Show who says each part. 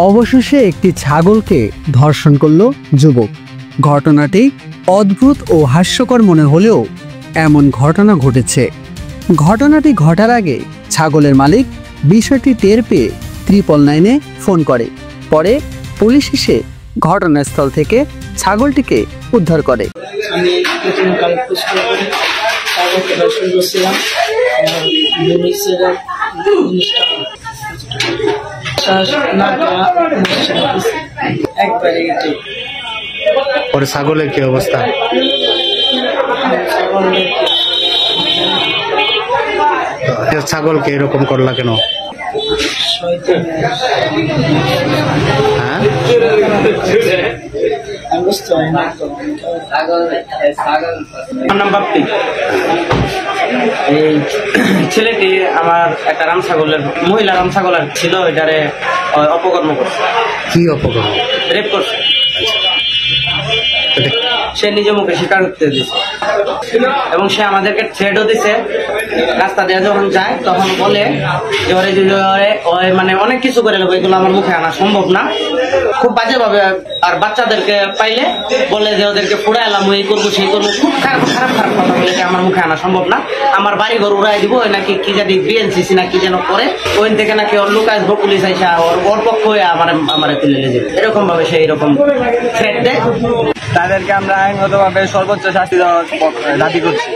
Speaker 1: অবশেষে একটি ছাগলকে ধর্ষণ করল যুবক। ঘটনাটি অদ্ভুত ও হাস্যকর মনে হলেও এমন ঘটনা ঘটেছে। ঘটনাটি ঘটার আগে ছাগলের মালিক বিষয়টি টের পেয়ে 999-এ ফোন করে। পরে পুলিশ এসে ঘটনাস্থল থেকে ছাগলটিকে উদ্ধার করে।
Speaker 2: আমি ছাগলকে দর্শন করছিলাম,
Speaker 3: পরে ছাগলের কি অবস্থা? ছাগলকে এরকম করলা কেন? হ্যাঁ,
Speaker 2: আমার নাম বাপ্পি। এই ছেলেটি আমার একটা রাম ছাগলের মহিলা রাম ছাগল ছিল, এটারে অপকর্ম করছে।
Speaker 3: কি অপকর্ম?
Speaker 2: রেপ করছে। সে নিজে মুখে স্বীকার করতে দিচ্ছে এবং সে আমাদেরকে থ্রেটও দিছে। রাস্তা দিয়ে যখন যায় তখন বলে যে ওরে মানে অনেক কিছু করে নেবো, এগুলো আমার মুখে আনা সম্ভব না, খুব বাজে ভাবে। আর বাচ্চাদেরকে পাইলে বলে যে ওদেরকে ফুড়ে এলাম, এই করবো সেই করবো, খুব খারাপ খারাপ খারাপ কথা বলে যে আমার মুখে আনা সম্ভব না, আমার বাড়ি ঘর উড়াই দিব, ওই নাকি কি জানি বিএনসিসি না কি যেন করে, ওই থেকে নাকি ওর লোক আসবো, পুলিশ আইসা ওর পক্ষ হয়ে আমার তুলে নিয়ে যাবে, এরকম ভাবে সে এরকম থ্রেট দেয়। তাদেরকে আমরা আইনগতভাবে সর্বোচ্চ শাস্তি দাবি করছি।